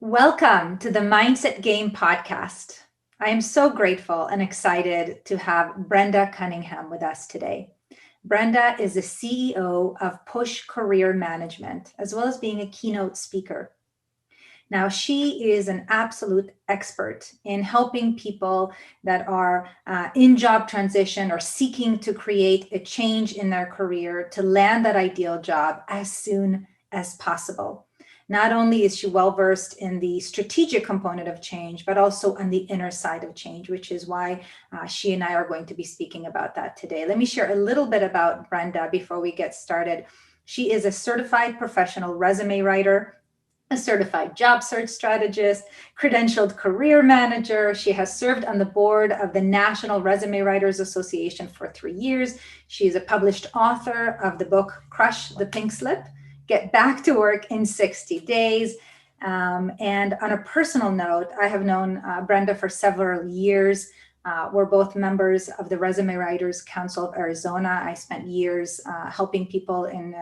Welcome to the Mindset Game podcast. I am so grateful and excited to have Brenda Cunningham with us today. Brenda is the CEO of Push Career Management, as well as being a keynote speaker. Now, she is an absolute expert in helping people that are in job transition or seeking to create a change in their career to land that ideal job as soon as possible. Not only is she well versed in the strategic component of change, but also on the inner side of change, which is why she and I are going to be speaking about that today. Let me share a little bit about Brenda before we get started. She is a certified professional resume writer, a certified job search strategist, credentialed career manager. She has served on the board of the National Resume Writers Association for 3 years. She is a published author of the book Crush the Pink Slip, Get Back to Work in 60 Days. And on a personal note, I have known Brenda for several years. We're both members of the Resume Writers Council of Arizona. I spent years helping people in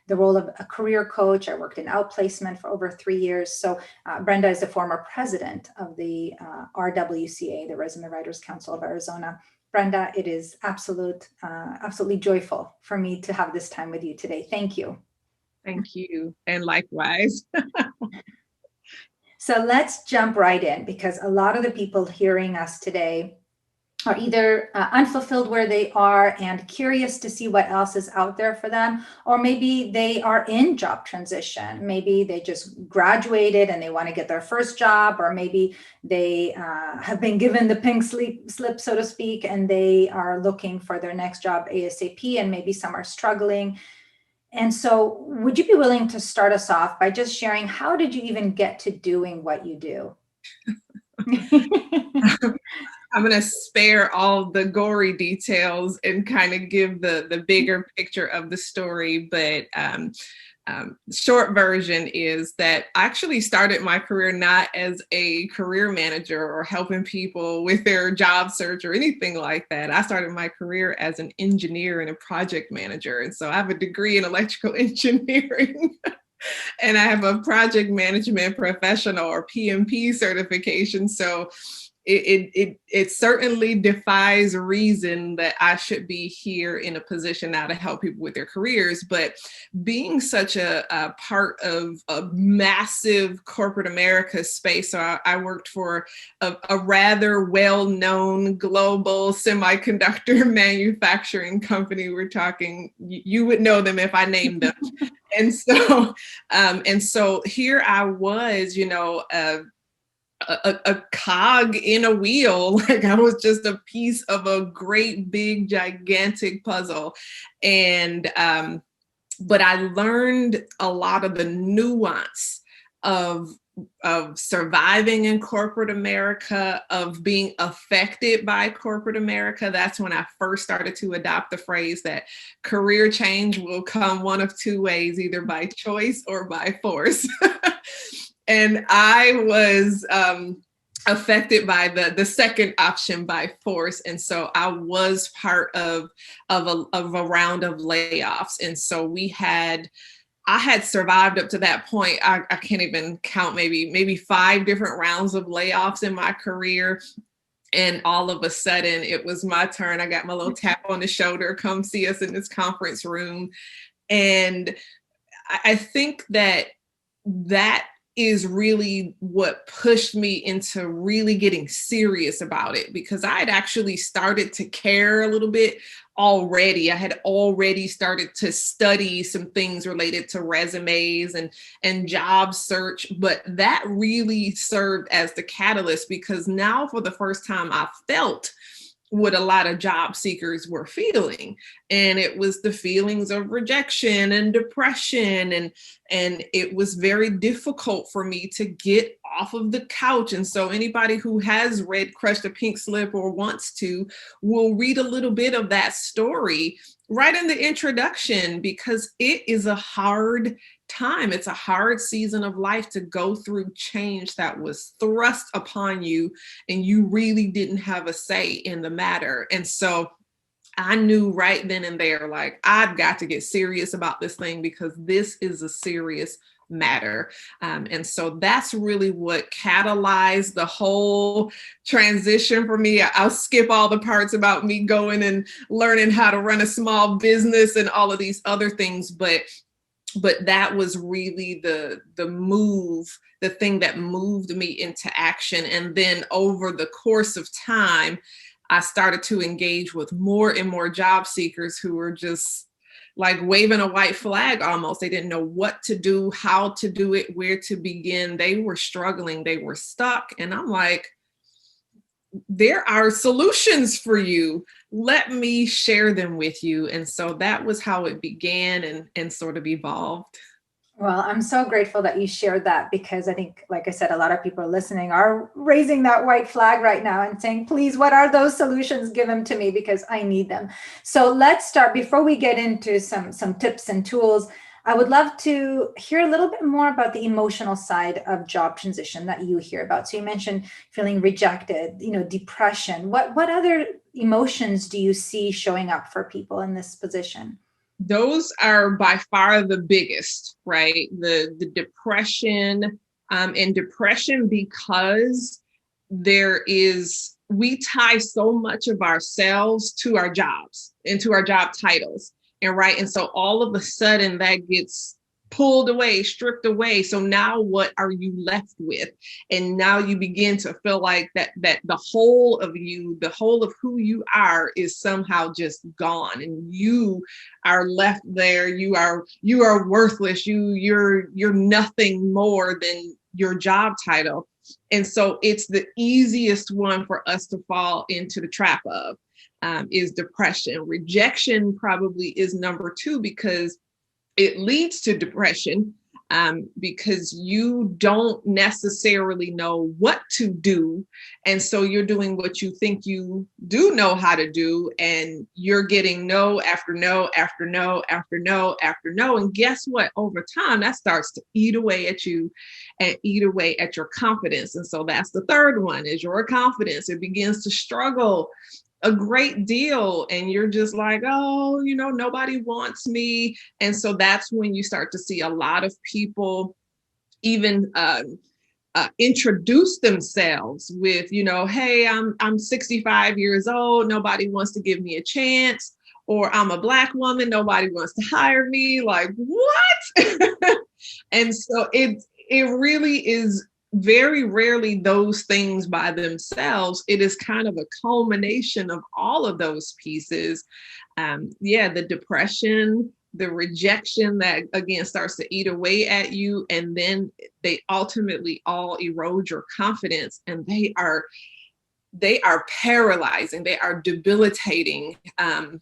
the role of a career coach. I worked in outplacement for over 3 years. So Brenda is the former president of the RWCA, the Resume Writers Council of Arizona. Brenda, it is absolutely joyful for me to have this time with you today. Thank you. Thank you. And likewise. So let's jump right in, because a lot of the people hearing us today are either unfulfilled where they are and curious to see what else is out there for them, or maybe they are in job transition. Maybe they just graduated and they want to get their first job, or maybe they have been given the pink slip, so to speak, and they are looking for their next job ASAP, and maybe some are struggling. And so would you be willing to start us off by just sharing, how did you even get to doing what you do? I'm going to spare all the gory details and kind of give the bigger picture of the story. But short version is that I actually started my career not as a career manager or helping people with their job search or anything like that. I started my career as an engineer and a project manager. And so I have a degree in electrical engineering. And I have a project management professional or PMP certification. So it certainly defies reason that I should be here in a position now to help people with their careers. But being such a part of a massive corporate America space, so I worked for a rather well-known global semiconductor manufacturing company. We're talking, you would know them if I named them. And so here I was, a cog in a wheel. Like I was just a piece of a great big gigantic puzzle. And but I learned a lot of the nuance of surviving in corporate America, of being affected by corporate America. That's when I first started to adopt the phrase that career change will come one of two ways, either by choice or by force. And I was affected by the second option, by force. And so I was part of a round of layoffs. And so I had survived up to that point. I can't even count, maybe 5 different rounds of layoffs in my career. And all of a sudden it was my turn. I got my little tap on the shoulder, come see us in this conference room. And I think that is really what pushed me into really getting serious about it, because I had actually started to care a little bit already. I had already started to study some things related to resumes and job search, but that really served as the catalyst, because now for the first time I felt what a lot of job seekers were feeling. And it was the feelings of rejection and depression. And it was very difficult for me to get off of the couch. And so anybody who has read Crush the Pink Slip or wants to will read a little bit of that story right in the introduction, because it is a hard time. It's a hard season of life to go through change that was thrust upon you and you really didn't have a say in the matter. And so I knew right then and there, like, I've got to get serious about this thing, because this is a serious matter. And so that's really what catalyzed the whole transition for me. I'll skip all the parts about me going and learning how to run a small business and all of these other things, but that was really the move, the thing that moved me into action. And then over the course of time, I started to engage with more and more job seekers who were just like waving a white flag almost. They didn't know what to do, how to do it, where to begin. They were struggling, they were stuck. And I'm like, there are solutions for you. Let me share them with you. And so that was how it began and sort of evolved. Well, I'm so grateful that you shared that, because I think, like I said, a lot of people listening are raising that white flag right now and saying, please, what are those solutions? Give them to me because I need them. So let's start. Before we get into some tips and tools, I would love to hear a little bit more about the emotional side of job transition that you hear about. So you mentioned feeling rejected, depression. What other emotions do you see showing up for people in this position? Those are by far the biggest, right? The depression, and depression because we tie so much of ourselves to our jobs and to our job titles. And so all of a sudden that gets pulled away, stripped away. So now what are you left with? And now you begin to feel like that the whole of you, the whole of who you are is somehow just gone, and you are left there. You are worthless. You're nothing more than your job title. And so it's the easiest one for us to fall into the trap of, is depression. Rejection probably is number two, because it leads to depression, because you don't necessarily know what to do. And so you're doing what you think you do know how to do, and you're getting no after no after no after no after no. And guess what? Over time, that starts to eat away at you and eat away at your confidence. And so that's the third one, is your confidence. It begins to struggle a great deal, and you're just like, oh, nobody wants me. And so that's when you start to see a lot of people even introduce themselves with, hey, I'm 65 years old, nobody wants to give me a chance, or I'm a Black woman, nobody wants to hire me. Like, what? And so it really is very rarely those things by themselves. It is kind of a culmination of all of those pieces. The depression, the rejection that again starts to eat away at you, and then they ultimately all erode your confidence, and they are paralyzing, they are debilitating. And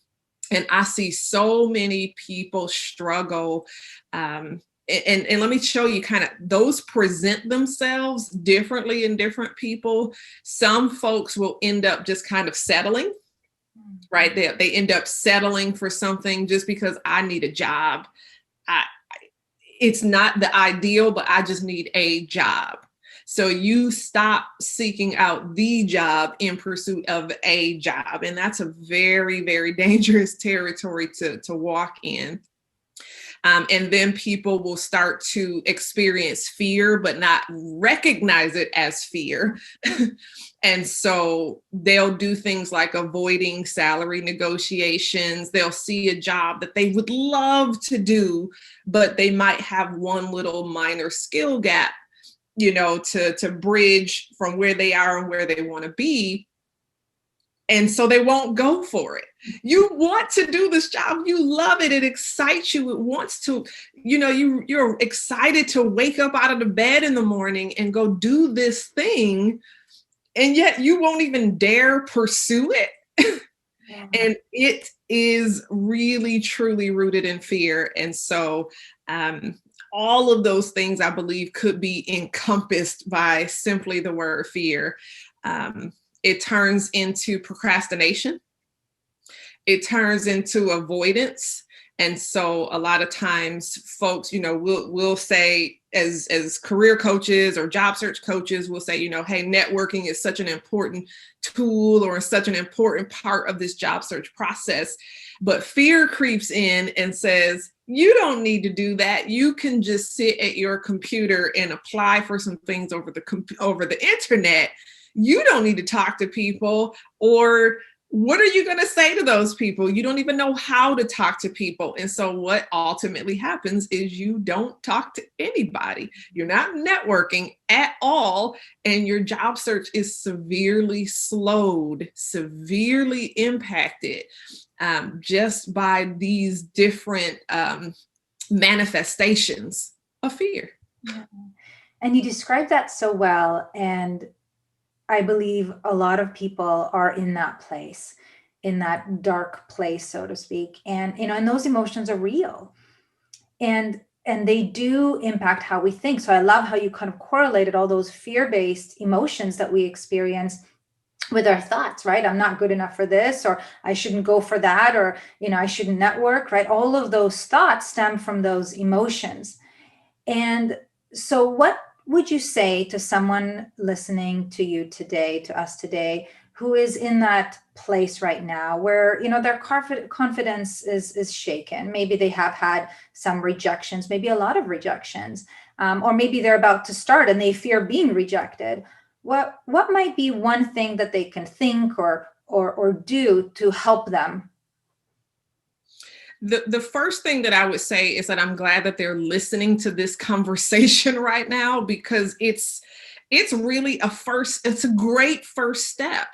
I see so many people struggle. And let me show you kind of, those present themselves differently in different people. Some folks will end up just kind of settling, right? They end up settling for something just because I need a job. It's not the ideal, but I just need a job. So you stop seeking out the job in pursuit of a job. And that's a very, very dangerous territory to walk in. And then people will start to experience fear, but not recognize it as fear. And so they'll do things like avoiding salary negotiations. They'll see a job that they would love to do, but they might have one little minor skill gap, to bridge from where they are and where they want to be. And so they won't go for it. You want to do this job. You love it. It excites you. It wants to, you're excited to wake up out of the bed in the morning and go do this thing. And yet you won't even dare pursue it. Yeah. And it is really, truly rooted in fear. And so all of those things, I believe, could be encompassed by simply the word fear. It turns into procrastination. It turns into avoidance. And so a lot of times folks, we'll say, as career coaches or job search coaches will say, hey, networking is such an important tool or such an important part of this job search process. But fear creeps in and says, you don't need to do that. You can just sit at your computer and apply for some things over the internet. You don't need to talk to people. Or what are you going to say to those people? You don't even know how to talk to people. And so what ultimately happens is you don't talk to anybody. You're not networking at all. And your job search is severely slowed, severely impacted just by these different manifestations of fear. Yeah. And you described that so well. And I believe a lot of people are in that place, in that dark place, so to speak. And, and those emotions are real. And they do impact how we think. So I love how you kind of correlated all those fear-based emotions that we experience with our thoughts, right? I'm not good enough for this, or I shouldn't go for that, or, I shouldn't network, right? All of those thoughts stem from those emotions. And so what would you say to someone listening to you today, to us today, who is in that place right now where, their confidence is shaken? Maybe they have had some rejections, maybe a lot of rejections, or maybe they're about to start and they fear being rejected. What might be one thing that they can think or do to help them? The first thing that I would say is that I'm glad that they're listening to this conversation right now, because it's really it's a great first step.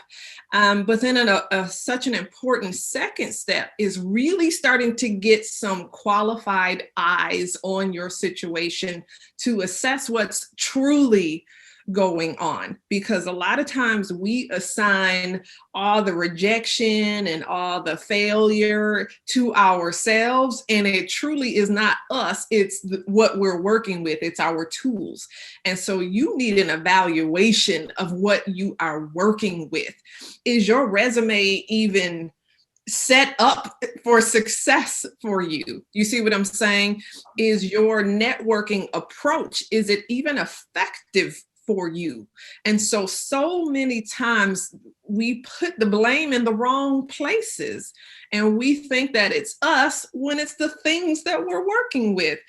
But then such an important second step is really starting to get some qualified eyes on your situation to assess what's truly going on. Because a lot of times we assign all the rejection and all the failure to ourselves, and it truly is not us. It's what we're working with. It's our tools. And so you need an evaluation of what you are working with. Is your resume even set up for success for you? You see what I'm saying? Is your networking approach, is it even effective for you? And so many times we put the blame in the wrong places, and we think that it's us when it's the things that we're working with.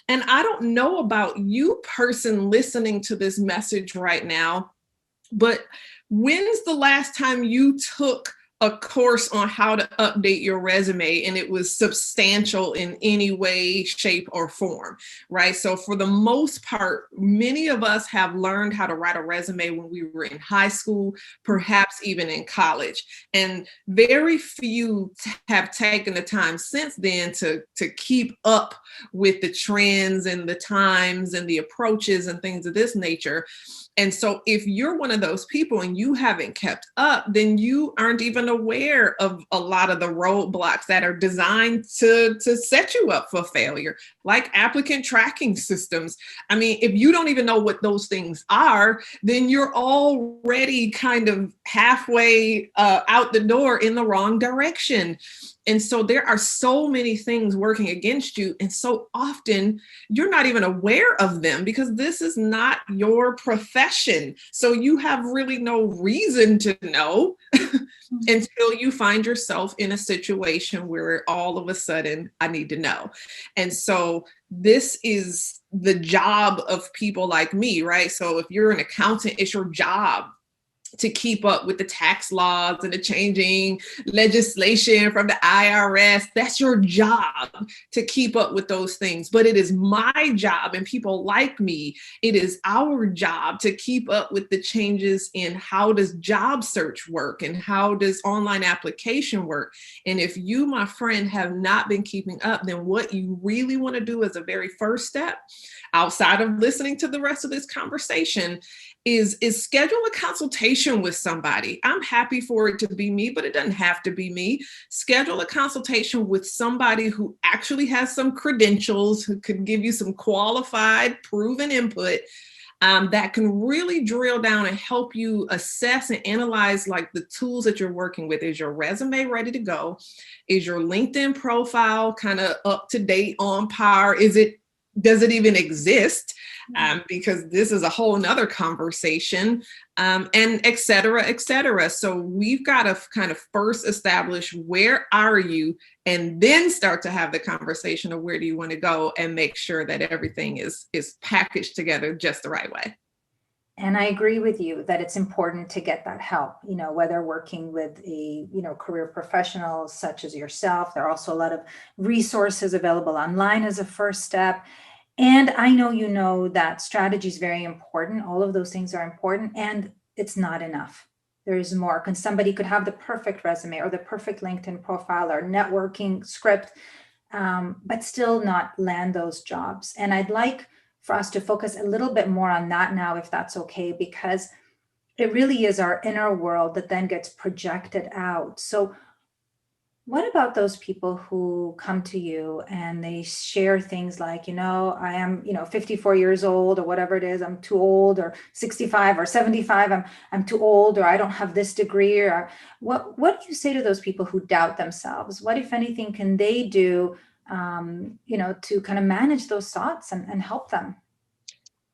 And I don't know about you, person listening to this message right now, but when's the last time you took a course on how to update your resume and it was substantial in any way, shape, or form, right? So for the most part, many of us have learned how to write a resume when we were in high school, perhaps even in college. And very few have taken the time since then to keep up with the trends and the times and the approaches and things of this nature. And so if you're one of those people and you haven't kept up, then you aren't even aware of a lot of the roadblocks that are designed to set you up for failure, like applicant tracking systems. I mean, if you don't even know what those things are, then you're already kind of halfway out the door in the wrong direction. And so there are so many things working against you. And so often you're not even aware of them because this is not your profession. So you have really no reason to know until you find yourself in a situation where all of a sudden I need to know. And so this is the job of people like me, right? So if you're an accountant, it's your job to keep up with the tax laws and the changing legislation from the IRS. That's your job, to keep up with those things. But it is my job, and people like me, it is our job to keep up with the changes in how does job search work and how does online application work. And if you, my friend, have not been keeping up, then what you really want to do as a very first step, outside of listening to the rest of this conversation, is schedule a consultation with somebody. I'm happy for it to be me, but it doesn't have to be me. Schedule a consultation with somebody who actually has some credentials, who could give you some qualified, proven input that can really drill down and help you assess and analyze like the tools that you're working with. Is your resume ready to go? Is your LinkedIn profile kind of up to date, on par? Is it does it even exist? Because this is a whole nother conversation, and et cetera, et cetera. So we've got to kind of first establish where are you, and then start to have the conversation of where do you want to go, and make sure that everything is packaged together just the right way. And I agree with you that it's important to get that help, whether working with a, career professional such as yourself. There are also a lot of resources available online as a first step. And I know that strategy is very important. All of those things are important, and it's not enough. There is more. Because somebody could have the perfect resume or the perfect LinkedIn profile or networking script, but still not land those jobs. And I'd like for us to focus a little bit more on that now, if that's okay, because it really is our inner world that then gets projected out. So what about those people who come to you and they share things like, I am, 54 years old or whatever it is, I'm too old, or 65 or 75, I'm too old, or I don't have this degree, or what do you say to those people who doubt themselves? What, if anything, can they do to kind of manage those thoughts and help them?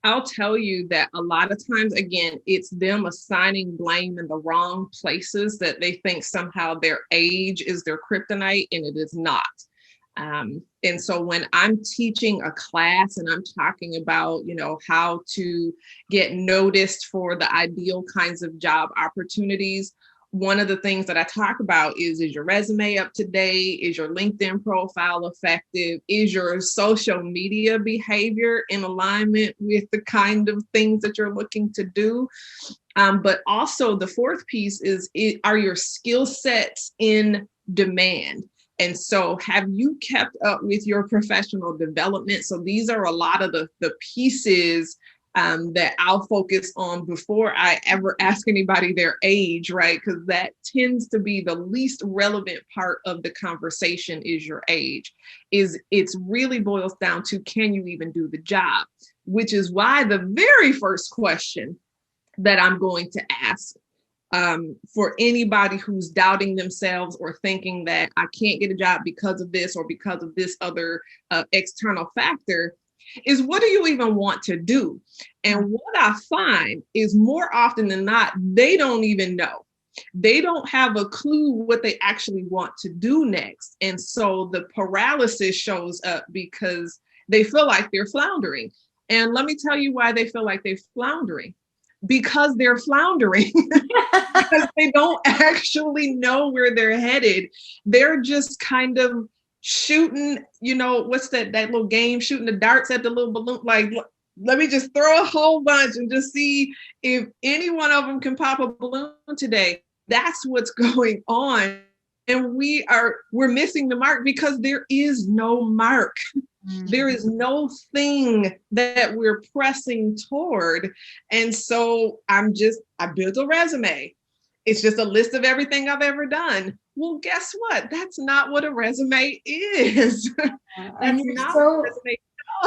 I'll tell you that a lot of times, again, it's them assigning blame in the wrong places, that they think somehow their age is their kryptonite, and it is not. And so when I'm teaching a class and I'm talking about, how to get noticed for the ideal kinds of job opportunities, one of the things that I talk about is your resume up to date? Is your LinkedIn profile effective? Is your social media behavior in alignment with the kind of things that you're looking to do? But also the fourth piece is, are your skill sets in demand? And so have you kept up with your professional development? So these are a lot of the pieces that I'll focus on before I ever ask anybody their age, right? Because that tends to be the least relevant part of the conversation, is your age. It's really boils down to, can you even do the job? Which is why the very first question that I'm going to ask for anybody who's doubting themselves or thinking that I can't get a job because of this or because of this other external factor is, what do you even want to do? And what I find is, more often than not, they don't even know. They don't have a clue what they actually want to do next. And so the paralysis shows up because they feel like they're floundering. And let me tell you why they feel like they're floundering. Because they're floundering. Because they don't actually know where they're headed. They're just kind of shooting, what's that little game, shooting the darts at the little balloon, like, let me just throw a whole bunch and just see if any one of them can pop a balloon today. That's what's going on. And we're missing the mark because there is no mark. There is no thing that we're pressing toward. And so I built a resume. It's just a list of everything I've ever done. Well, guess what? That's not what a resume is. That's not what a resume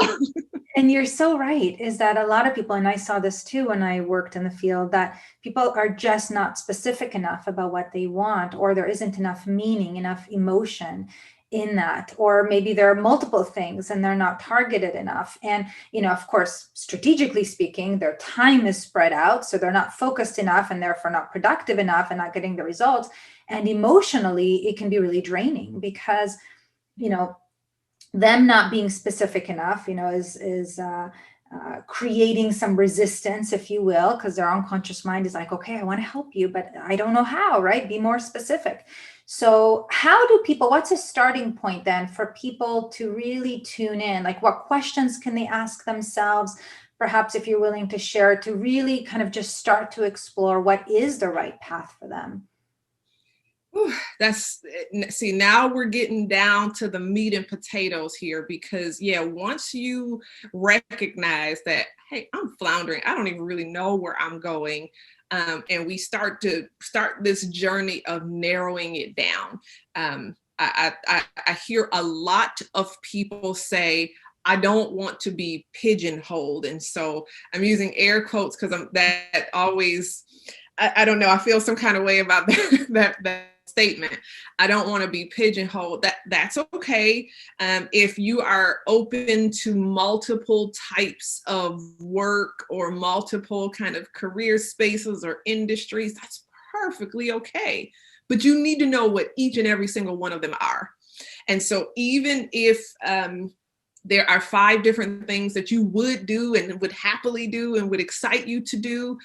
is. And you're so right, is that a lot of people, and I saw this too when I worked in the field, that people are just not specific enough about what they want, or there isn't enough meaning, enough emotion in that, or maybe there are multiple things and they're not targeted enough. And, of course, strategically speaking, their time is spread out, so they're not focused enough and therefore not productive enough and not getting the results. And emotionally, it can be really draining because, them not being specific enough, is creating some resistance, if you will, because their unconscious mind is like, okay, I want to help you, but I don't know how, right? Be more specific. So what's a starting point then for people to really tune in? Like, what questions can they ask themselves? Perhaps if you're willing to share, to really kind of just start to explore what is the right path for them. See, now we're getting down to the meat and potatoes here, because once you recognize that, hey, I'm floundering, I don't even really know where I'm going, and we start this journey of narrowing it down. I hear a lot of people say, I don't want to be pigeonholed. And so I'm using air quotes because that always, I don't know, I feel some kind of way about that statement. I don't want to be pigeonholed. That's okay. If you are open to multiple types of work or multiple kind of career spaces or industries, that's perfectly okay. But you need to know what each and every single one of them are. And so even if there are 5 different things that you would do and would happily do and would excite you to do,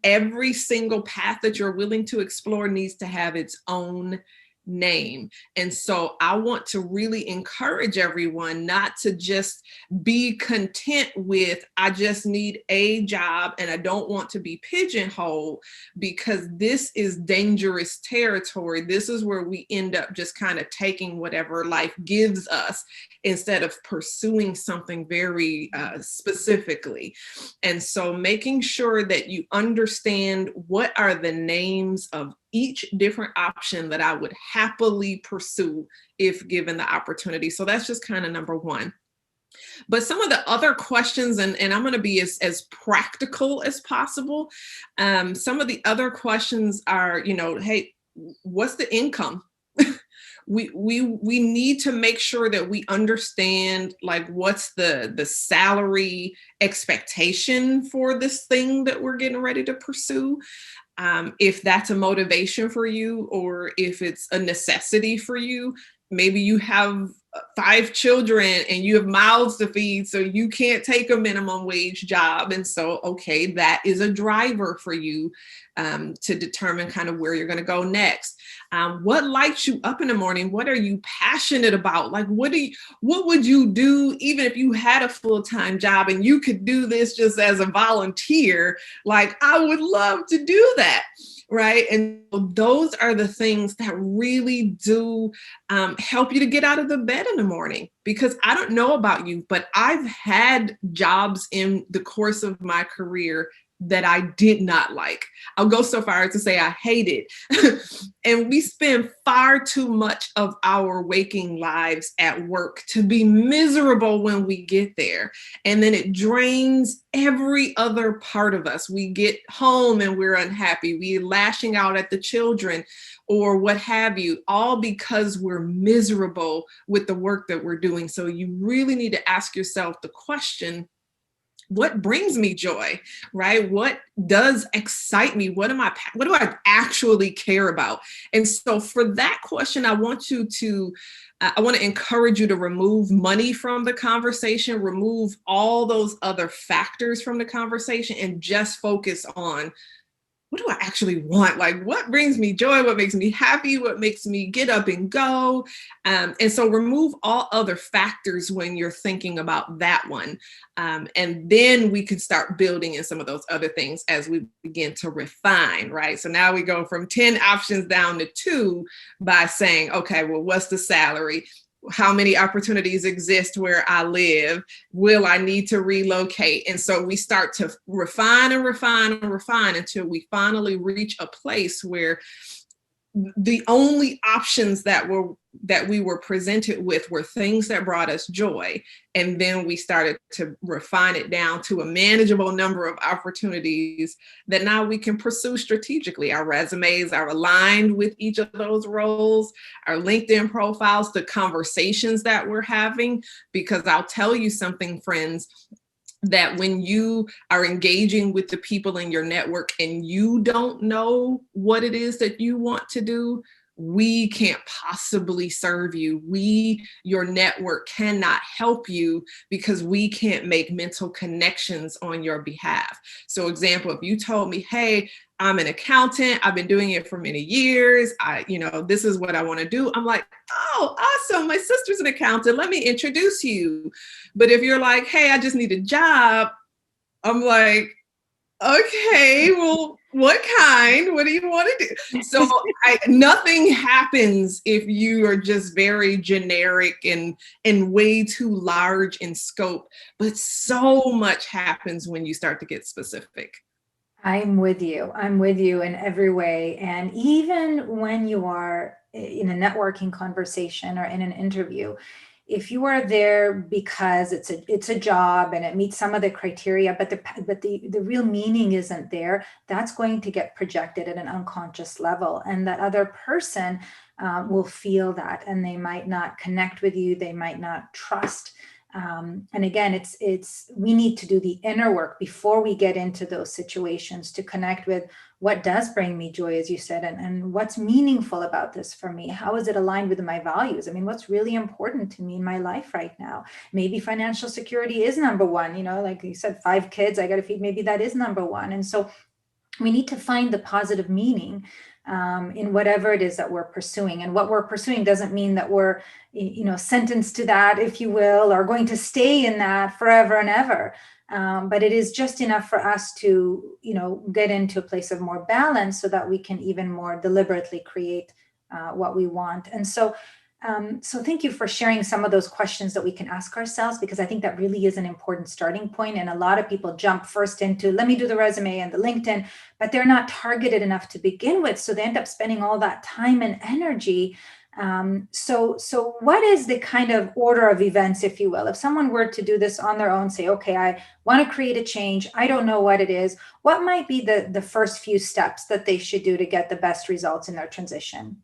every single path that you're willing to explore needs to have its own name. And so I want to really encourage everyone not to just be content with, I just need a job and I don't want to be pigeonholed, because this is dangerous territory. This is where we end up just kind of taking whatever life gives us instead of pursuing something very specifically. And so making sure that you understand what are the names of each different option that I would happily pursue if given the opportunity. So that's just kind of number one. But some of the other questions, and I'm going to be as practical as possible. Some of the other questions are, hey, what's the income? We need to make sure that we understand, like, what's the salary expectation for this thing that we're getting ready to pursue. If that's a motivation for you, or if it's a necessity for you. Maybe you have 5 children and you have mouths to feed, so you can't take a minimum wage job. And so, okay, that is a driver for you to determine kind of where you're going to go next. What lights you up in the morning? What are you passionate about? Like, what would you do even if you had a full-time job and you could do this just as a volunteer? Like, I would love to do that. Right. And those are the things that really do help you to get out of the bed in the morning. Because I don't know about you, but I've had jobs in the course of my career that I did not like. I'll go so far as to say I hated. And we spend far too much of our waking lives at work to be miserable when we get there. And then it drains every other part of us. We get home and we're unhappy. We're lashing out at the children or what have you, all because we're miserable with the work that we're doing. So you really need to ask yourself the question, what brings me joy, right? What does excite me? What do I actually care about? And so for that question, I want to encourage you to remove money from the conversation, remove all those other factors from the conversation, and just focus on, what do I actually want? Like, what brings me joy? What makes me happy? What makes me get up and go? And so remove all other factors when you're thinking about that one. And then we can start building in some of those other things as we begin to refine, right? So now we go from 10 options down to 2 by saying, okay, well, what's the salary? How many opportunities exist where I live? Will I need to relocate? And so we start to refine and refine and refine until we finally reach a place where the only options that we were presented with were things that brought us joy. And then we started to refine it down to a manageable number of opportunities that now we can pursue strategically. Our resumes are aligned with each of those roles, our LinkedIn profiles, the conversations that we're having, because I'll tell you something, friends, that when you are engaging with the people in your network and you don't know what it is that you want to do, we can't possibly serve you. Your network cannot help you because we can't make mental connections on your behalf. So example, if you told me, hey, I'm an accountant, I've been doing it for many years, this is what I want to do. I'm like, oh, awesome. My sister's an accountant. Let me introduce you. But if you're like, hey, I just need a job, I'm like, okay, well, what kind? What do you want to do? So nothing happens if you are just very generic and way too large in scope. But so much happens when you start to get specific. I'm with you. I'm with you in every way. And even when you are in a networking conversation or in an interview, if you are there because it's a job and it meets some of the criteria, but the real meaning isn't there, that's going to get projected at an unconscious level, and that other person will feel that, and they might not connect with you, they might not trust. And again, we need to do the inner work before we get into those situations to connect with what does bring me joy, as you said, and what's meaningful about this for me. How is it aligned with my values? I mean, what's really important to me in my life right now? Maybe financial security is number one, like you said, 5 kids, I got to feed, maybe that is number one. And so we need to find the positive meaning in whatever it is that we're pursuing. And what we're pursuing doesn't mean that we're, sentenced to that, if you will, or going to stay in that forever and ever. But it is just enough for us to, get into a place of more balance so that we can even more deliberately create what we want. And so thank you for sharing some of those questions that we can ask ourselves, because I think that really is an important starting point. And a lot of people jump first into, let me do the resume and the LinkedIn, but they're not targeted enough to begin with. So they end up spending all that time and energy. So what is the kind of order of events, if you will? If someone were to do this on their own, say, okay, I want to create a change, I don't know what it is, what might be the first few steps that they should do to get the best results in their transition?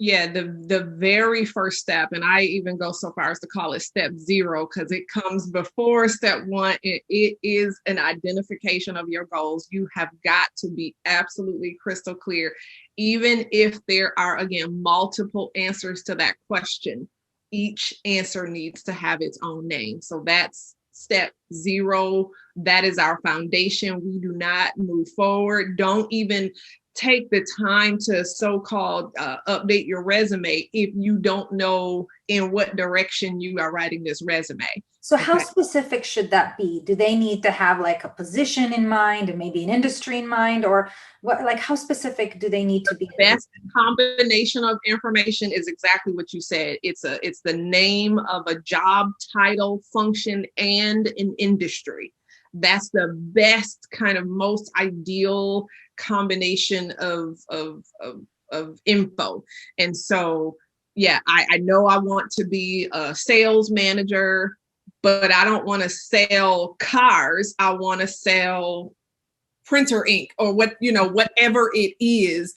Yeah, the very first step, and I even go so far as to call it step 0, because it comes before step 1. It is an identification of your goals. You have got to be absolutely crystal clear, even if there are, again, multiple answers to that question. Each answer needs to have its own name. So that's step 0. That is our foundation. We do not move forward. Don't even take the time to so-called update your resume if you don't know in what direction you are writing this resume. So how specific should that be? Do they need to have like a position in mind and maybe an industry in mind, or what, like how specific do they need to be? The best combination of information is exactly what you said. It's the name of a job title, function, and an industry. That's the best kind of most ideal combination of info. And so, yeah, I know I want to be a sales manager, but I don't want to sell cars. I want to sell printer ink or whatever it is.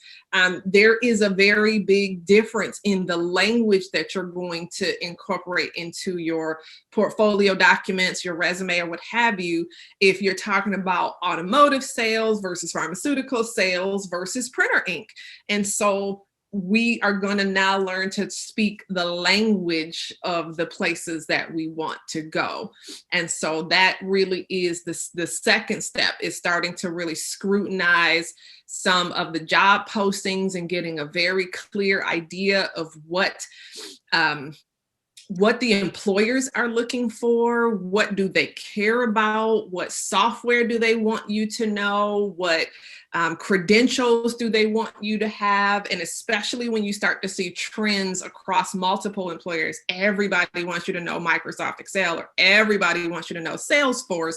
There is a very big difference in the language that you're going to incorporate into your portfolio documents, your resume, or what have you, if you're talking about automotive sales versus pharmaceutical sales versus printer ink. And so we are going to now learn to speak the language of the places that we want to go. And so that really is the second step, is starting to really scrutinize some of the job postings and getting a very clear idea of what the employers are looking for, what do they care about, what software do they want you to know, what credentials do they want you to have. And especially when you start to see trends across multiple employers, everybody wants you to know Microsoft Excel, or everybody wants you to know Salesforce.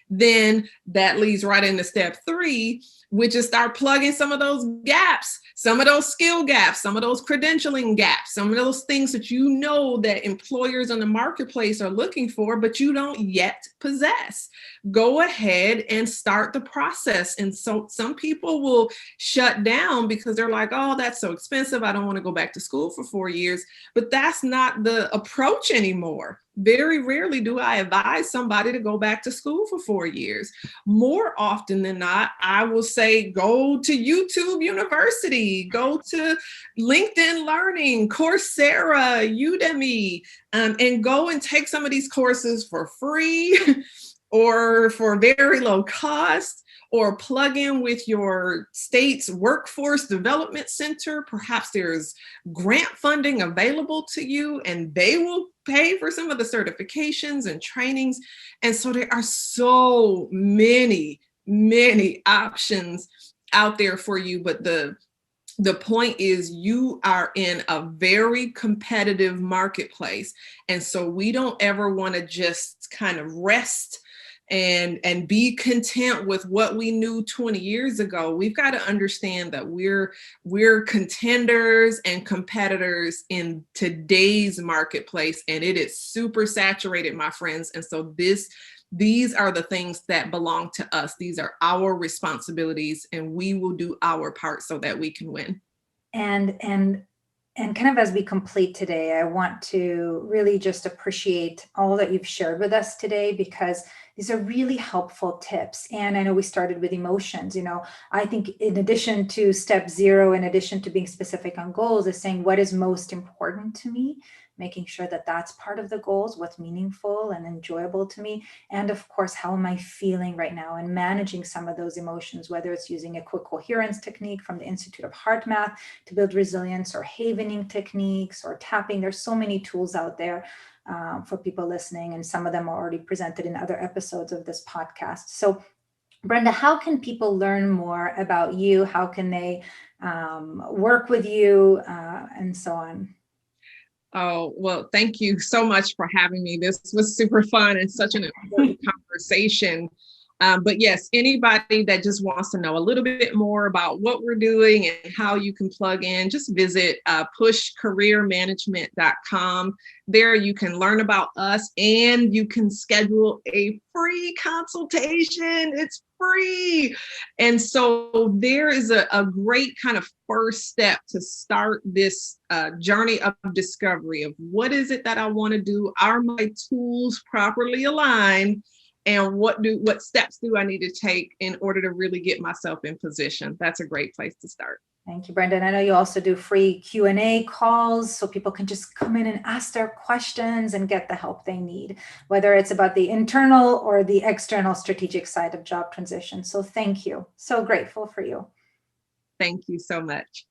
Then that leads right into step 3, which is start plugging some of those gaps, some of those skill gaps, some of those credentialing gaps, some of those things that you know that employers in the marketplace are looking for, but you don't yet possess. Go ahead and start the process. And so some people will shut down because they're like, oh, that's so expensive. I don't want to go back to school for 4 years. But that's not the approach anymore. Very rarely do I advise somebody to go back to school for 4 years. More often than not, I will say, go to YouTube University, go to LinkedIn Learning, Coursera, Udemy, and go and take some of these courses for free or for very low cost, or plug in with your state's workforce development center. Perhaps there's grant funding available to you, and they will pay for some of the certifications and trainings. And so there are so many options out there for you. But the point is, you are in a very competitive marketplace. And so we don't ever want to just kind of rest and be content with what we knew 20 years ago. We've got to understand that we're contenders and competitors in today's marketplace, and it is super saturated, my friends. And so these are the things that belong to us. These are our responsibilities, and we will do our part so that we can win. And kind of as we complete today, I want to really just appreciate all that you've shared with us today, because these are really helpful tips. And I know we started with emotions. I think in addition to step 0, in addition to being specific on goals, is saying what is most important to me, making sure that that's part of the goals, what's meaningful and enjoyable to me. And of course, how am I feeling right now, and managing some of those emotions, whether it's using a quick coherence technique from the Institute of Heart Math to build resilience, or havening techniques, or tapping. There's so many tools out there for people listening, and some of them are already presented in other episodes of this podcast. So Brenda, how can people learn more about you? How can they work with you and so on? Oh, well, thank you so much for having me. This was super fun and such an important conversation. But yes, anybody that just wants to know a little bit more about what we're doing and how you can plug in, just visit pushcareermanagement.com. There you can learn about us, and you can schedule a free consultation. It's free. And so there is a great kind of first step to start this journey of discovery of what is it that I want to do? Are my tools properly aligned? And what steps do I need to take in order to really get myself in position? That's a great place to start. Thank you, Brenda. And I know you also do free Q&A calls, so people can just come in and ask their questions and get the help they need, whether it's about the internal or the external strategic side of job transition. So thank you. So grateful for you. Thank you so much.